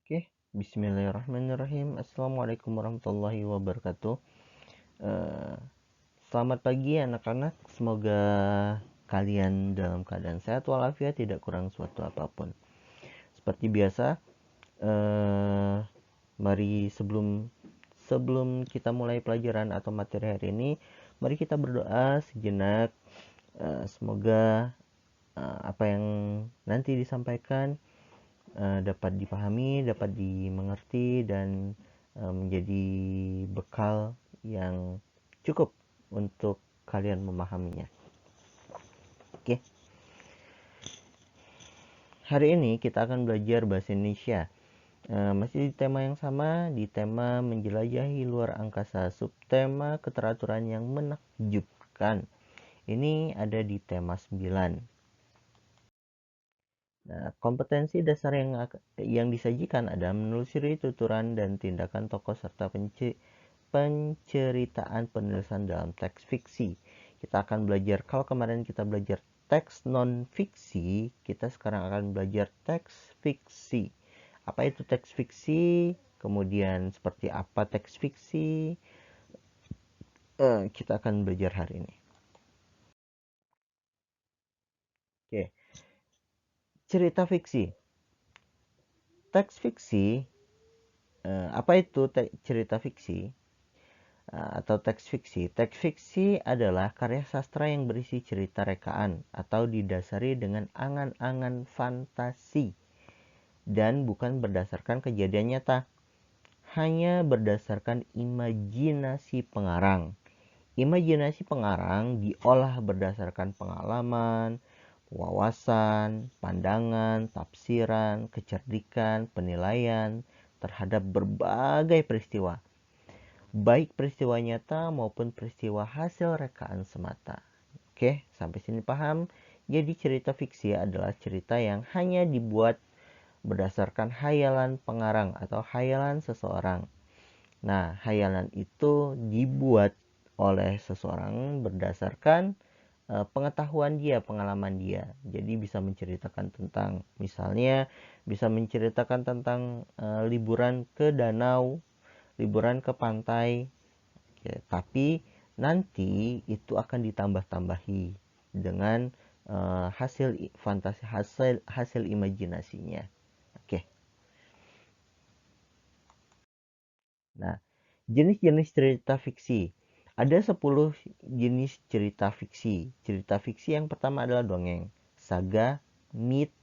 Oke, bismillahirrahmanirrahim. Assalamualaikum warahmatullahi wabarakatuh. Eh, Selamat pagi anak-anak. Semoga kalian dalam keadaan sehat walafiat, tidak kurang suatu apapun. Seperti biasa, eh, mari sebelum sebelum kita mulai pelajaran atau materi hari ini, mari kita berdoa sejenak. Semoga apa yang nanti disampaikan dapat dipahami, dapat dimengerti, dan menjadi bekal yang cukup untuk kalian memahaminya. Oke, hari ini kita akan belajar bahasa Indonesia. Masih di tema yang sama, di tema menjelajahi luar angkasa, subtema keteraturan yang menakjubkan. Ini ada di tema 9. Nah, kompetensi dasar yang disajikan adalah menelusuri tuturan dan tindakan tokoh serta penceritaan penulisan dalam teks fiksi. Kita akan belajar, kalau kemarin kita belajar teks non fiksi, kita sekarang akan belajar teks fiksi. Apa itu teks fiksi? Kemudian seperti apa teks fiksi? Kita akan belajar hari ini. Oke, cerita fiksi. Teks fiksi, apa itu cerita fiksi? Atau teks fiksi. Teks fiksi adalah karya sastra yang berisi cerita rekaan atau didasari dengan angan-angan fantasi dan bukan berdasarkan kejadian nyata, hanya berdasarkan imajinasi pengarang. Imajinasi pengarang diolah berdasarkan pengalaman, wawasan, pandangan, tafsiran, kecerdikan, penilaian terhadap berbagai peristiwa, baik peristiwa nyata maupun peristiwa hasil rekaan semata. Oke, sampai sini paham? Jadi cerita fiksi adalah cerita yang hanya dibuat berdasarkan hayalan pengarang atau hayalan seseorang. Nah, hayalan itu dibuat oleh seseorang berdasarkan pengetahuan dia, pengalaman dia. Jadi bisa menceritakan tentang, misalnya bisa menceritakan tentang liburan ke danau, liburan ke pantai. Oke, tapi nanti itu akan ditambah-tambahi dengan hasil fantasi, hasil imajinasinya. Oke. Nah, jenis-jenis cerita fiksi. Ada 10 jenis cerita fiksi. Cerita fiksi yang pertama adalah dongeng, saga, mit,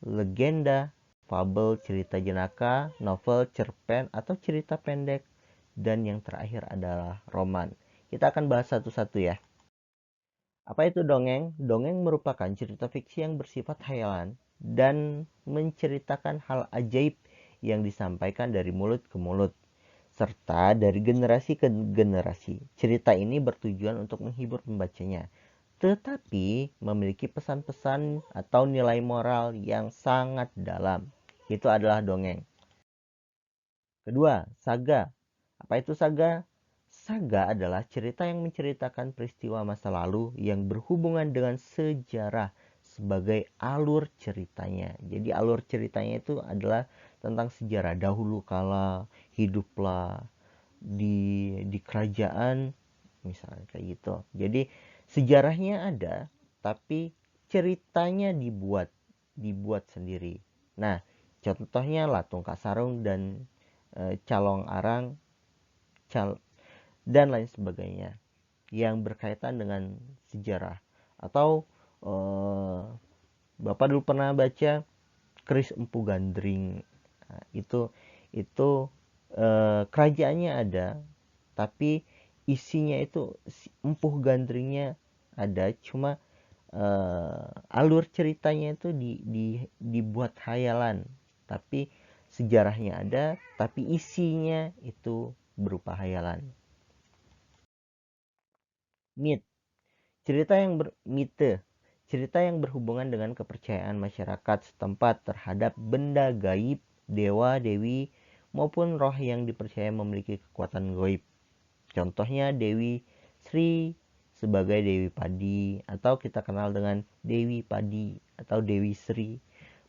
legenda, fabel, cerita jenaka, novel, cerpen, atau cerita pendek, dan yang terakhir adalah roman. Kita akan bahas satu-satu ya. Apa itu dongeng? Dongeng merupakan cerita fiksi yang bersifat hayalan dan menceritakan hal ajaib yang disampaikan dari mulut ke mulut, serta dari generasi ke generasi. Cerita ini bertujuan untuk menghibur pembacanya, tetapi memiliki pesan-pesan atau nilai moral yang sangat dalam. Itu adalah dongeng. Kedua, saga. Apa itu saga? Saga adalah cerita yang menceritakan peristiwa masa lalu yang berhubungan dengan sejarah sebagai alur ceritanya. Jadi alur ceritanya itu adalah tentang sejarah dahulu kala, hiduplah di kerajaan, misalnya kayak gitu. Jadi sejarahnya ada, tapi ceritanya dibuat sendiri. Nah, contohnya Latung Kasarung dan Calong Arang, dan lain sebagainya yang berkaitan dengan sejarah. Atau eh, Bapak dulu pernah baca Keris Empu Gandring. Nah, itu kerajaannya ada, tapi isinya itu empuh gandringnya ada, cuma alur ceritanya itu dibuat hayalan, tapi sejarahnya ada, tapi isinya itu berupa hayalan. Mit, mite, cerita yang berhubungan dengan kepercayaan masyarakat setempat terhadap benda gaib, dewa, dewi, maupun roh yang dipercaya memiliki kekuatan gaib. Contohnya Dewi Sri sebagai Dewi Padi, atau kita kenal dengan Dewi Padi atau Dewi Sri.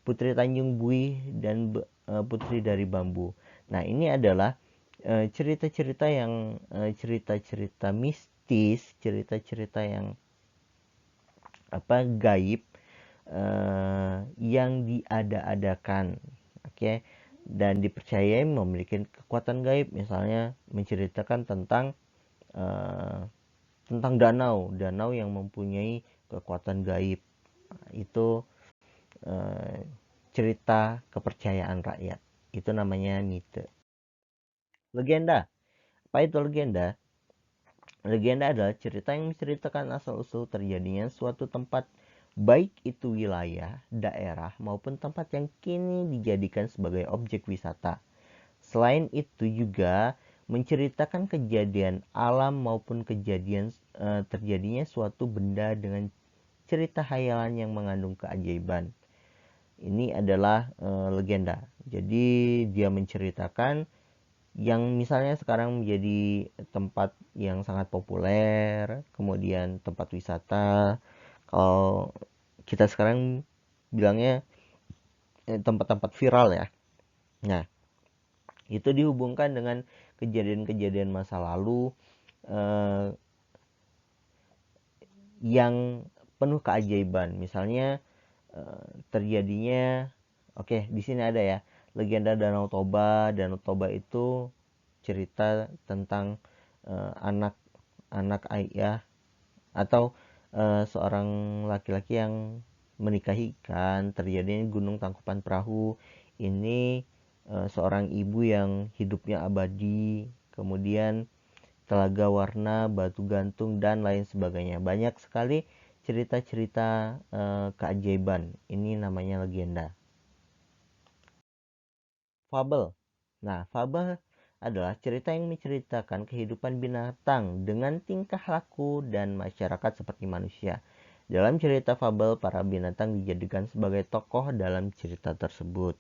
Putri Tanjung Bui, dan Putri dari Bambu. Nah, ini adalah cerita-cerita yang cerita-cerita mistis, cerita-cerita yang gaib, yang diada-adakan, oke, dan dipercayai memiliki kekuatan gaib. Misalnya menceritakan eh, tentang danau yang mempunyai kekuatan gaib. Itu eh, cerita kepercayaan rakyat. Itu namanya mite. Legenda. Apa itu legenda? Legenda adalah cerita yang menceritakan asal-usul terjadinya suatu tempat, baik itu wilayah, daerah, maupun tempat yang kini dijadikan sebagai objek wisata. Selain itu juga menceritakan kejadian alam maupun kejadian terjadinya suatu benda dengan cerita hayalan yang mengandung keajaiban. Ini adalah legenda. Jadi dia menceritakan yang misalnya sekarang menjadi tempat yang sangat populer, kemudian tempat wisata. Kalau kita sekarang bilangnya tempat-tempat viral ya. Nah, itu dihubungkan dengan kejadian-kejadian masa lalu eh, yang penuh keajaiban. Misalnya terjadinya, oke, di sini ada ya, legenda Danau Toba. Danau Toba itu cerita tentang anak ayah atau seorang laki-laki yang menikahi ikan. Terjadinya Gunung Tangkupan Perahu. Ini seorang ibu yang hidupnya abadi. Kemudian Telaga Warna, Batu Gantung, dan lain sebagainya. Banyak sekali cerita-cerita keajaiban. Ini namanya legenda. Fabel. Nah, fabel adalah cerita yang menceritakan kehidupan binatang dengan tingkah laku dan masyarakat seperti manusia. Dalam cerita fabel, para binatang dijadikan sebagai tokoh dalam cerita tersebut.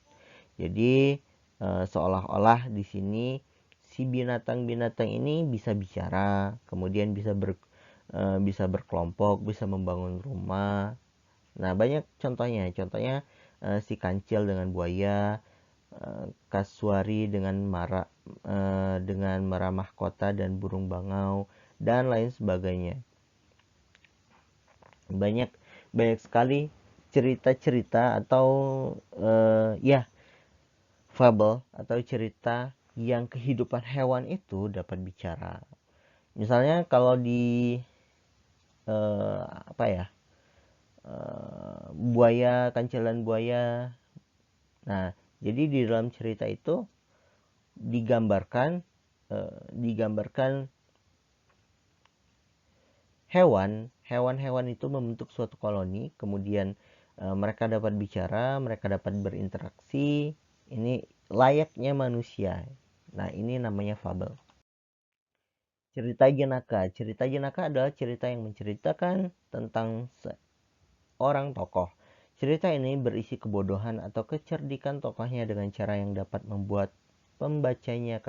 Jadi, seolah-olah di sini si binatang-binatang ini bisa bicara, kemudian bisa berkelompok, bisa membangun rumah. Nah, banyak contohnya. Contohnya si kancil dengan buaya, kasuari dengan mara mahkota dan burung bangau, dan lain sebagainya. Banyak banyak sekali cerita-cerita atau ya fable atau cerita yang kehidupan hewan itu dapat bicara. Misalnya kalau di apa ya, buaya, kancelan buaya. Nah, jadi di dalam cerita itu digambarkan digambarkan hewan-hewan itu membentuk suatu koloni, kemudian mereka dapat bicara, mereka dapat berinteraksi. Ini layaknya manusia. Nah, ini namanya fabel. Cerita jenaka. Cerita jenaka adalah cerita yang menceritakan tentang seorang tokoh. Cerita ini berisi kebodohan atau kecerdikan tokohnya dengan cara yang dapat membuat pembacanya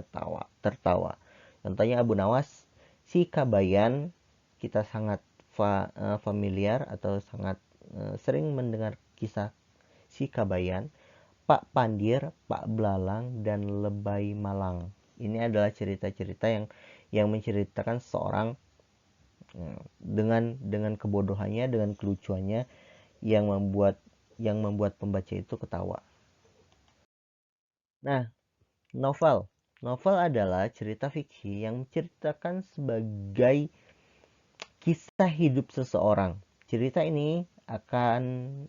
tertawa. Contohnya Abu Nawas, si Kabayan. Kita sangat familiar atau sangat sering mendengar kisah si Kabayan, Pak Pandir, Pak Belalang, dan Lebay Malang. Ini adalah cerita-cerita yang menceritakan seorang dengan kebodohannya, dengan kelucuannya, yang membuat pembaca itu ketawa. Nah, novel. Novel adalah cerita fiksi yang menceritakan sebagai kisah hidup seseorang. Cerita ini akan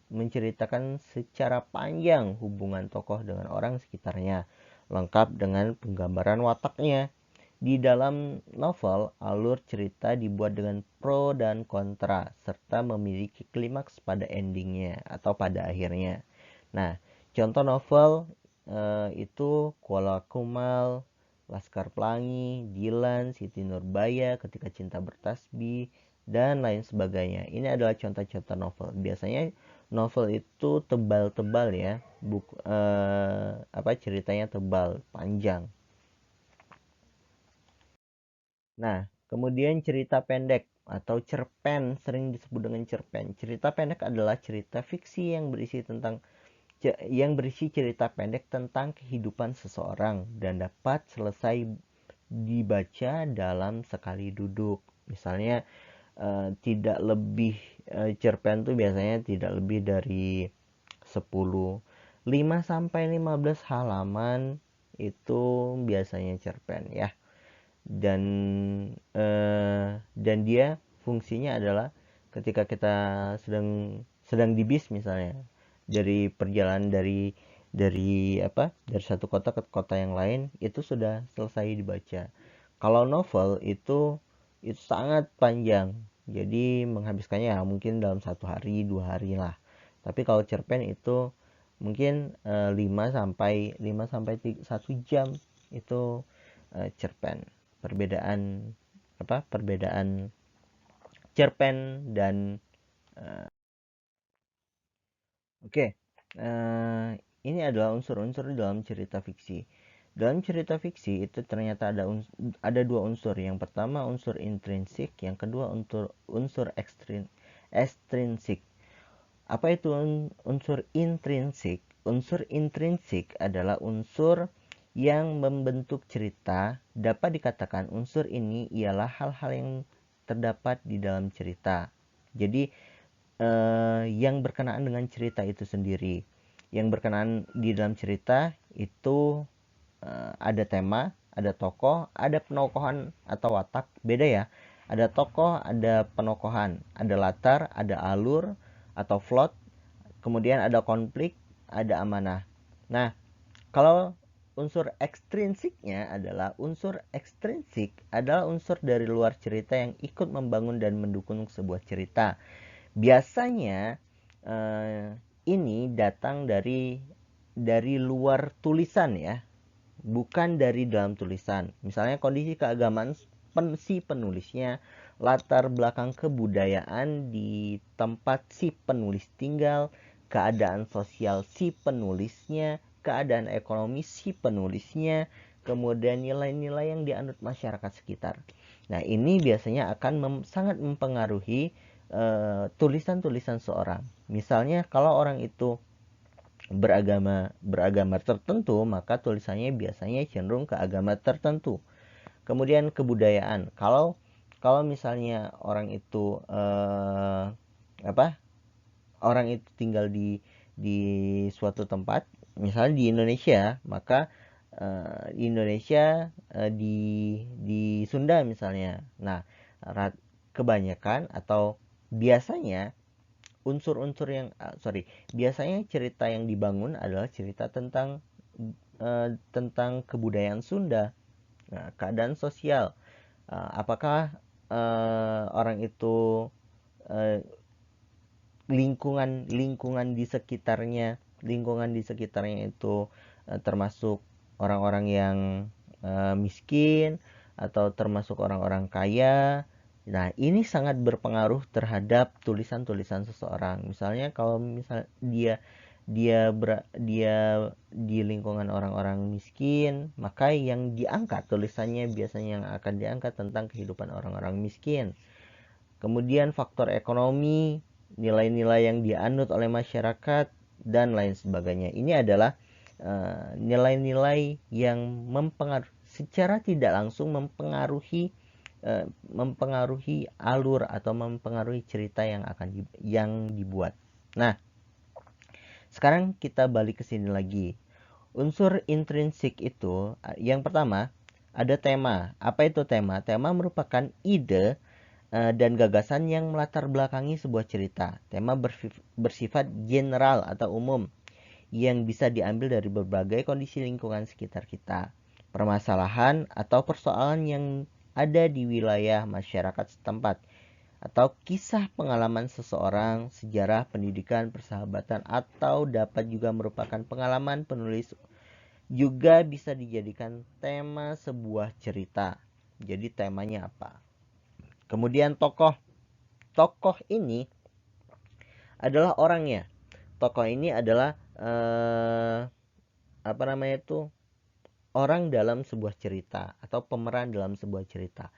menceritakan secara panjang hubungan tokoh dengan orang sekitarnya, lengkap dengan penggambaran wataknya. Di dalam novel, alur cerita dibuat dengan pro dan kontra, serta memiliki klimaks pada endingnya atau pada akhirnya. Nah, contoh novel itu Kuala Kumal, Laskar Pelangi, Dilan, Siti Nurbaya, Ketika Cinta Bertasbih, dan lain sebagainya. Ini adalah contoh-contoh novel. Biasanya novel itu tebal-tebal ya, ceritanya tebal, panjang. Nah, kemudian cerita pendek atau cerpen, sering disebut dengan cerpen. Cerita pendek adalah cerita fiksi yang berisi tentang yang berisi cerita pendek tentang kehidupan seseorang dan dapat selesai dibaca dalam sekali duduk. Misalnya tidak lebih cerpen tuh biasanya tidak lebih dari 10 5 sampai 15 halaman itu biasanya cerpen ya. Dan dia fungsinya adalah ketika kita sedang di bis misalnya, dari perjalanan dari satu kota ke kota yang lain itu sudah selesai dibaca. Kalau novel itu sangat panjang, jadi menghabiskannya ya mungkin dalam 1 hari 2 hari lah. Tapi kalau cerpen itu mungkin 5 sampai 1 jam itu cerpen. Perbedaan cerpen dan oke. Ini adalah unsur-unsur dalam cerita fiksi. Dalam cerita fiksi itu ternyata ada dua unsur. Yang pertama unsur intrinsik, yang kedua unsur ekstrinsik. Apa itu unsur intrinsik? Unsur intrinsik adalah unsur yang membentuk cerita. Dapat dikatakan unsur ini ialah hal-hal yang terdapat di dalam cerita. Jadi yang berkenaan dengan cerita itu sendiri. Yang berkenaan di dalam cerita itu ada tema, ada tokoh, ada penokohan atau watak, beda ya. Ada tokoh, ada penokohan, ada latar, ada alur atau plot, kemudian ada konflik, ada amanah. Nah, kalau unsur ekstrinsiknya adalah unsur dari luar cerita yang ikut membangun dan mendukung sebuah cerita. Biasanya ini datang dari luar tulisan ya, bukan dari dalam tulisan. Misalnya kondisi keagamaan si penulisnya, latar belakang kebudayaan di tempat si penulis tinggal, keadaan sosial si penulisnya, keadaan ekonomi si penulisnya, kemudian nilai-nilai yang dianut masyarakat sekitar. Nah, ini biasanya akan sangat mempengaruhi tulisan-tulisan seorang. Misalnya kalau orang itu beragama tertentu, maka tulisannya biasanya cenderung ke agama tertentu. Kemudian kebudayaan. Kalau misalnya orang itu orang itu tinggal di suatu tempat, misalnya di Indonesia, maka di Indonesia di Sunda misalnya. Nah, kebanyakan atau biasanya unsur-unsur yang biasanya cerita yang dibangun adalah cerita tentang kebudayaan Sunda. Nah, keadaan sosial, apakah orang itu uh, lingkungan di sekitarnya itu termasuk orang-orang yang miskin atau termasuk orang-orang kaya. Nah, ini sangat berpengaruh terhadap tulisan-tulisan seseorang. Misalnya kalau dia di lingkungan orang-orang miskin, maka yang diangkat tulisannya biasanya yang akan diangkat tentang kehidupan orang-orang miskin. Kemudian faktor ekonomi, nilai-nilai yang dianut oleh masyarakat dan lain sebagainya. Ini adalah nilai-nilai yang secara tidak langsung mempengaruhi alur atau mempengaruhi cerita yang dibuat. Nah, sekarang kita balik ke sini lagi. Unsur intrinsik itu yang pertama ada tema. Apa itu tema? Tema merupakan ide dan gagasan yang melatar belakangi sebuah cerita. Tema bersifat general atau umum yang bisa diambil dari berbagai kondisi lingkungan sekitar kita. Permasalahan atau persoalan yang ada di wilayah masyarakat setempat, atau kisah pengalaman seseorang, sejarah, pendidikan, persahabatan, atau dapat juga merupakan pengalaman penulis, juga bisa dijadikan tema sebuah cerita. Jadi temanya apa? Kemudian tokoh. Tokoh ini adalah orangnya. Tokoh ini adalah orang dalam sebuah cerita atau pemeran dalam sebuah cerita.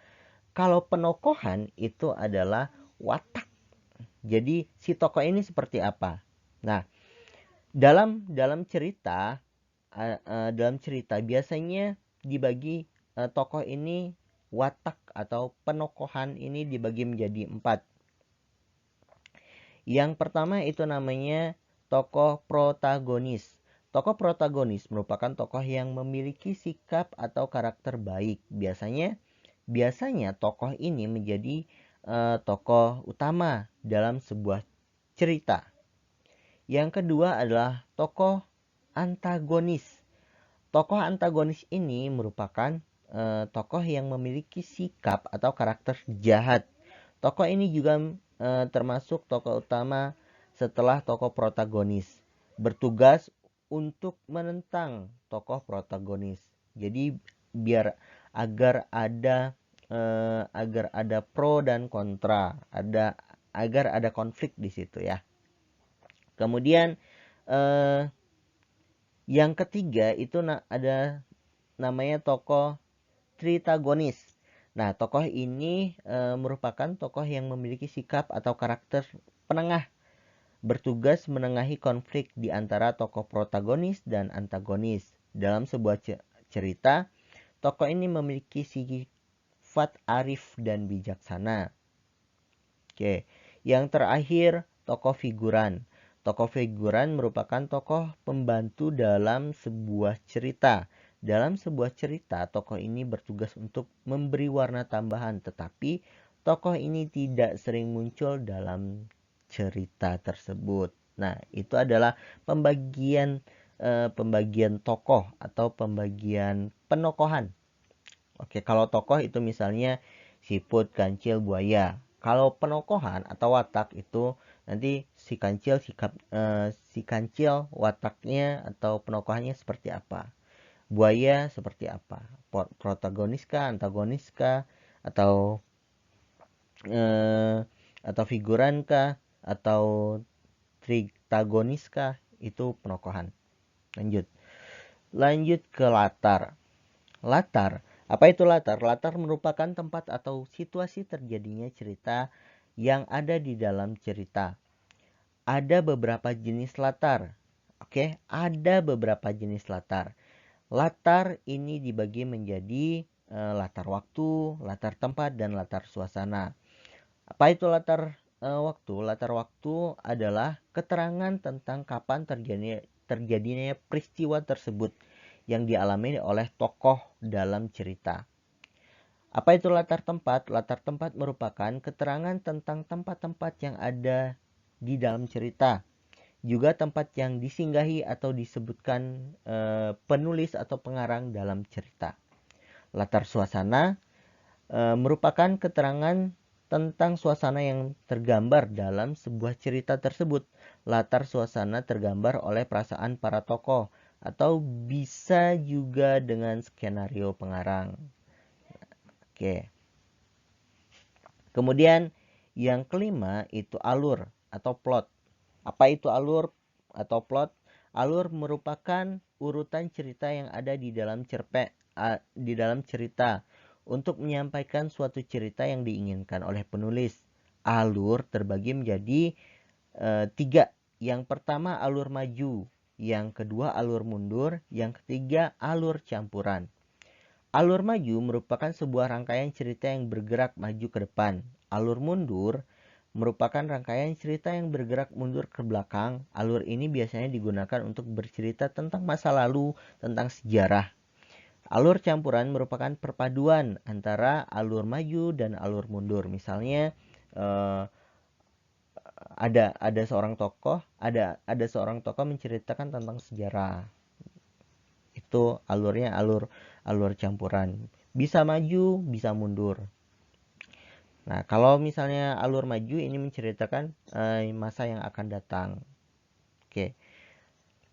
Kalau penokohan itu adalah watak. Jadi si tokoh ini seperti apa? Nah, Dalam cerita dalam cerita biasanya dibagi tokoh ini watak atau penokohan ini dibagi menjadi 4. Yang pertama itu namanya tokoh protagonis. Tokoh protagonis merupakan tokoh yang memiliki sikap atau karakter baik. Biasanya tokoh ini menjadi tokoh utama dalam sebuah cerita. Yang kedua adalah tokoh antagonis. Tokoh antagonis ini merupakan tokoh yang memiliki sikap atau karakter jahat. Tokoh ini juga termasuk tokoh utama setelah tokoh protagonis. Bertugas untuk menentang tokoh protagonis. Jadi biar agar ada pro dan kontra, agar ada konflik di situ ya. Kemudian yang ketiga itu ada namanya tokoh tritagonis. Nah, tokoh ini merupakan tokoh yang memiliki sikap atau karakter penengah, bertugas menengahi konflik di antara tokoh protagonis dan antagonis. Dalam sebuah cerita, tokoh ini memiliki sifat arif dan bijaksana. Oke, yang terakhir tokoh figuran. Tokoh figuran merupakan tokoh pembantu dalam sebuah cerita. Dalam sebuah cerita, tokoh ini bertugas untuk memberi warna tambahan, tetapi tokoh ini tidak sering muncul dalam cerita tersebut. Nah, itu adalah pembagian tokoh atau pembagian penokohan. Oke, kalau tokoh itu misalnya siput, kancil, buaya. Kalau penokohan atau watak itu nanti si kancil wataknya atau penokohannya seperti apa. Buaya seperti apa? Protagonis kah, antagonis kah, atau figuran kah, atau tritagonis kah? Itu penokohan. Lanjut ke latar. Latar. Apa itu latar? Latar merupakan tempat atau situasi terjadinya cerita yang ada di dalam cerita. Ada beberapa jenis latar. Oke, ada beberapa jenis latar. Latar ini dibagi menjadi latar waktu, latar tempat, dan latar suasana. Apa itu latar waktu? Latar waktu adalah keterangan tentang kapan terjadinya peristiwa tersebut yang dialami oleh tokoh dalam cerita. Apa itu latar tempat? Latar tempat merupakan keterangan tentang tempat-tempat yang ada di dalam cerita. Juga tempat yang disinggahi atau disebutkan penulis atau pengarang dalam cerita. Latar suasana merupakan keterangan tentang suasana yang tergambar dalam sebuah cerita tersebut. Latar suasana tergambar oleh perasaan para tokoh atau bisa juga dengan skenario pengarang. Oke. Kemudian yang kelima itu alur atau plot. Apa itu alur atau plot? Alur merupakan urutan cerita yang ada di dalam cerita untuk menyampaikan suatu cerita yang diinginkan oleh penulis. Alur terbagi menjadi 3. Yang pertama alur maju, yang kedua alur mundur, yang ketiga alur campuran. Alur maju merupakan sebuah rangkaian cerita yang bergerak maju ke depan. Alur mundur merupakan rangkaian cerita yang bergerak mundur ke belakang. Alur ini biasanya digunakan untuk bercerita tentang masa lalu, tentang sejarah. Alur campuran merupakan perpaduan antara alur maju dan alur mundur. Misalnya ada seorang tokoh, ada seorang tokoh menceritakan tentang sejarah. Itu alurnya alur campuran. Bisa maju, bisa mundur. Nah, kalau misalnya alur maju ini menceritakan masa yang akan datang. Oke.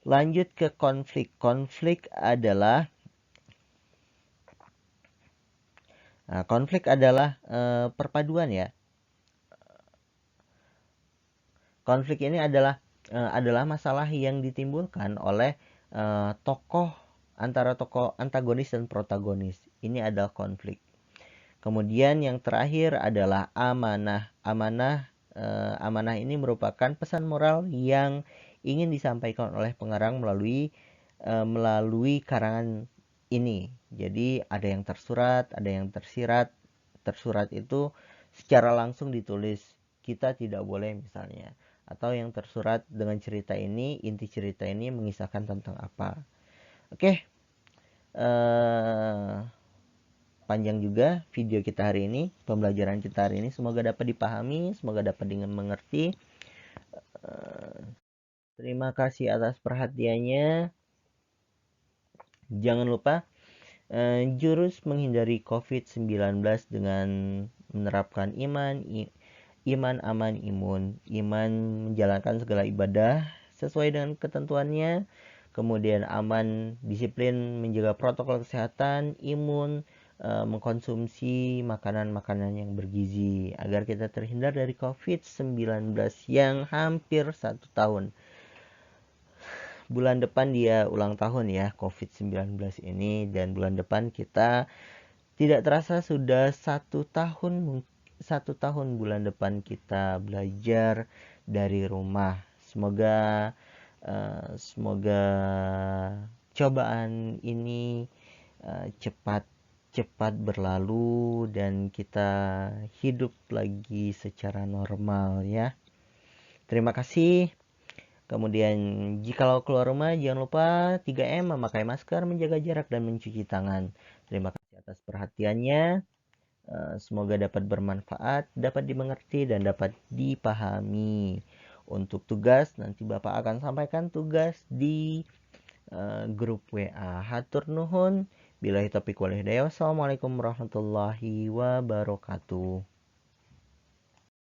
Lanjut ke konflik. Konflik adalah perpaduan ya. Konflik ini adalah masalah yang ditimbulkan oleh antara tokoh antagonis dan protagonis. Ini adalah konflik. Kemudian yang terakhir adalah amanah. Amanah ini merupakan pesan moral yang ingin disampaikan oleh pengarang melalui karangan ini. Jadi ada yang tersurat, ada yang tersirat. Tersurat itu secara langsung ditulis, kita tidak boleh misalnya. Atau yang tersurat dengan cerita ini, inti cerita ini mengisahkan tentang apa. Oke, panjang juga video kita hari ini, pembelajaran kita hari ini. Semoga dapat dipahami, semoga dapat dengan mengerti. Terima kasih atas perhatiannya. Jangan lupa jurus menghindari COVID-19 dengan menerapkan iman, aman, imun. Iman menjalankan segala ibadah sesuai dengan ketentuannya. Kemudian aman, disiplin menjaga protokol kesehatan. Imun, mengkonsumsi makanan-makanan yang bergizi agar kita terhindar dari COVID-19 yang hampir 1 tahun. Bulan depan dia ulang tahun ya, COVID-19 ini, dan bulan depan kita tidak terasa sudah 1 tahun bulan depan kita belajar dari rumah. Semoga cobaan ini cepat berlalu dan kita hidup lagi secara normal ya. Terima kasih. Kemudian jikalau keluar rumah jangan lupa 3M, memakai masker, menjaga jarak, dan mencuci tangan. Terima kasih atas perhatiannya. Semoga dapat bermanfaat, dapat dimengerti, dan dapat dipahami. Untuk tugas, nanti Bapak akan sampaikan tugas di grup WA. Hatur nuhun. Billahi taufiq wal hidayah. Wassalamualaikum warahmatullahi wabarakatuh.